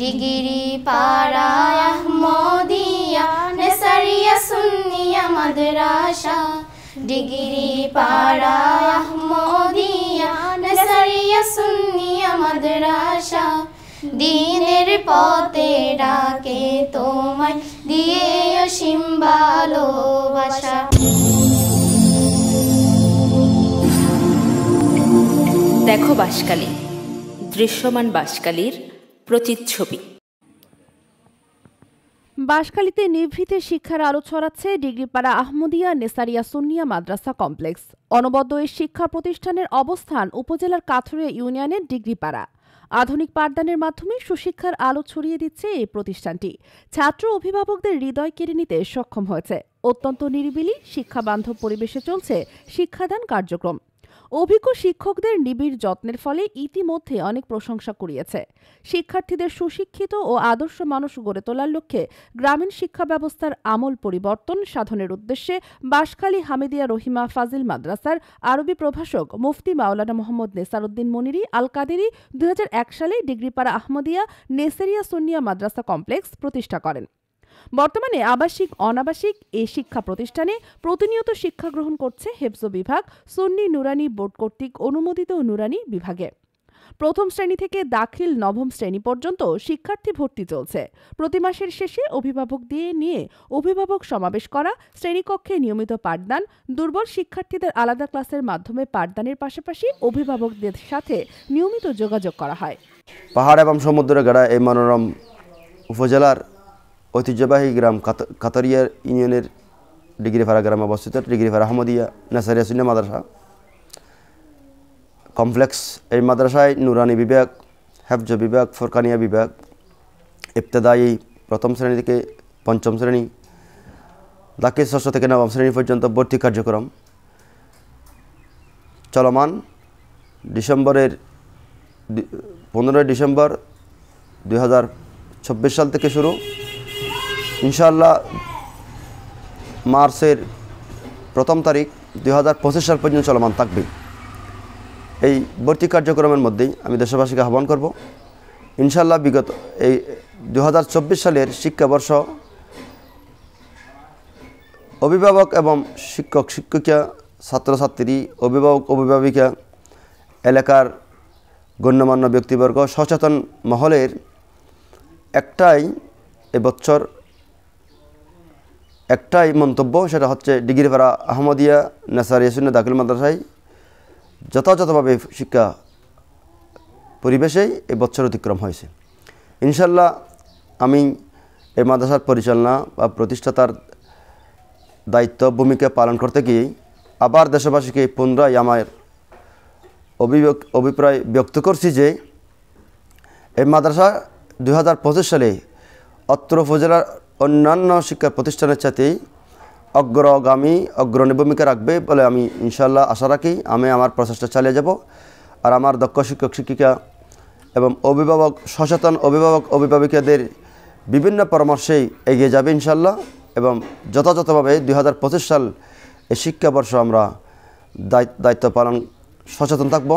Degree পাড়ায় আহমদিয়া নেসারিয়া সুন্নিয়া মাদ্রাসা degree পাড়ায় আহমদিয়া নেসারিয়া সুন্নিয়া মাদ্রাসা দ্বীনের পথে ডাকে তোমায় দিয়ে অসীম ভালোবাসা। দেখো বাঁশখালী, দৃশ্যমান বাঁশখালীর প্রতিচ্ছবি। বাঁশখালীতে নিভৃতে শিক্ষার আলো ছড়াচ্ছে ডিগ্রিপাড়া আহমদিয়া নেসারিয়া সুন্নিয়া মাদ্রাসা কমপ্লেক্স। অনবদ্য এই শিক্ষা প্রতিষ্ঠানের অবস্থান উপজেলার কাথুরিয়া ইউনিয়নের ডিগ্রিপাড়া। আধুনিক পাঠদানের মাধ্যমে সুশিক্ষার আলো ছড়িয়ে দিচ্ছে এই প্রতিষ্ঠানটি। ছাত্র অভিভাবকদের হৃদয় কেড়ে নিতে সক্ষম হয়েছে। অত্যন্ত নিরিবিলি শিক্ষাবান্ধব পরিবেশে চলছে শিক্ষাদান কার্যক্রম। অভিজ্ঞ শিক্ষকদের নিবিড় যত্নের ফলে ইতিমধ্যে অনেক প্রশংসা কুড়িয়েছে। শিক্ষার্থীদের সুশিক্ষিত ও আদর্শ মানুষ গড়ে তোলার লক্ষ্যে গ্রামীণ শিক্ষা ব্যবস্থার আমূল পরিবর্তন সাধনের উদ্দেশ্যে বাঁশখালী হামিদিয়া রহিমা ফাজিল মাদ্রাসার আরবি প্রভাষক মুফতি মাওলানা মোহাম্মদ নেসার উদ্দিন মনিরি আল কাদেরি 2001 সালে ডিগ্রিপাড়া আহমদিয়া নেসারিয়া সুন্নিয়া মাদ্রাসা কমপ্লেক্স প্রতিষ্ঠা করেন। বর্তমানে আবাসিক অনাবাসিক এই শিক্ষা প্রতিষ্ঠানে প্রতিনিয়ত শিক্ষা গ্রহণ করছে হেফজ বিভাগ, সুন্নি নুরানি বোর্ড কর্তৃক অনুমোদিত নুরানি বিভাগে। প্রথম শ্রেণী থেকে দাখিল নবম শ্রেণী পর্যন্ত শিক্ষার্থী ভর্তি চলছে। প্রতি মাসের শেষে অভিভাবক দিয়ে নিয়ে অভিভাবক সমাবেশ করা, শ্রেণীকক্ষে নিয়মিত পাঠদান, দুর্বল শিক্ষার্থীদের আলাদা ক্লাসের মাধ্যমে পাঠদানের পাশাপাশি অভিভাবকদের সাথে নিয়মিত যোগাযোগ করা হয়। পাহাড় এবং সমুদ্র গড়া এই মনোরম উপজেলার ঐতিহ্যবাহী গ্রাম কাতরিয়া ইউনিয়নের ডিগ্রিপাড়া গ্রামে অবস্থিত ডিগ্রিপাড়া আহমদিয়া নেসারিয়া সুন্নিয়া মাদ্রাসা কমপ্লেক্স। এই মাদ্রাসায় নুরানি বিভাগ, হেফজ বিভাগ, ফোরকানিয়া বিভাগ, ইবতেদায়ী প্রথম শ্রেণী থেকে পঞ্চম শ্রেণী, দাখিল ষষ্ঠ থেকে নবম শ্রেণী পর্যন্ত ভর্তি কার্যক্রম চলমান। 15 ডিসেম্বর 2024 সাল থেকে শুরু, ইনশাআল্লাহ মার্চের প্রথম তারিখ 2025 সাল পর্যন্ত চলমান থাকবে। এই ভর্তি কার্যক্রমের মধ্যেই আমি দেশবাসীকে আহ্বান করব, ইনশাআল্লাহ বিগত এই 2024 সালের শিক্ষাবর্ষ অভিভাবক এবং শিক্ষক শিক্ষিকা, ছাত্রছাত্রী, অভিভাবক অভিভাবিকা, এলাকার গণ্যমান্য ব্যক্তিবর্গ, সচেতন মহলের একটাই মন্তব্য, সেটা হচ্ছে ডিগ্রিপাড়া আহমদিয়া নেসারিয়া সুন্নিয়া দাখিল মাদ্রাসায় যথাযথভাবে শিক্ষা পরিবেশেই এই বছর অতিক্রম হয়েছে। ইনশাল্লাহ আমি এই মাদ্রাসার পরিচালনা বা প্রতিষ্ঠাতার দায়িত্ব ভূমিকা পালন করতে গিয়ে আবার দেশবাসীকে পুনরায় আমার অভিপ্রায় ব্যক্ত করছি যে এই মাদ্রাসা 2025 সালে অত্র উপজেলার অন্যান্য শিক্ষা প্রতিষ্ঠানের সাথেই অগ্রণী ভূমিকা রাখবে বলে আমি ইনশাআল্লাহ আশা রাখি। আমি আমার প্রচেষ্টা চালিয়ে যাব, আর আমার দক্ষ শিক্ষক শিক্ষিকা এবং সচেতন অভিভাবকদের বিভিন্ন পরামর্শেই এগিয়ে যাবে ইনশাআল্লাহ, এবং যথাযথভাবে 2025 সাল এই শিক্ষাবর্ষ আমরা দায়িত্ব পালন সচেতন থাকব।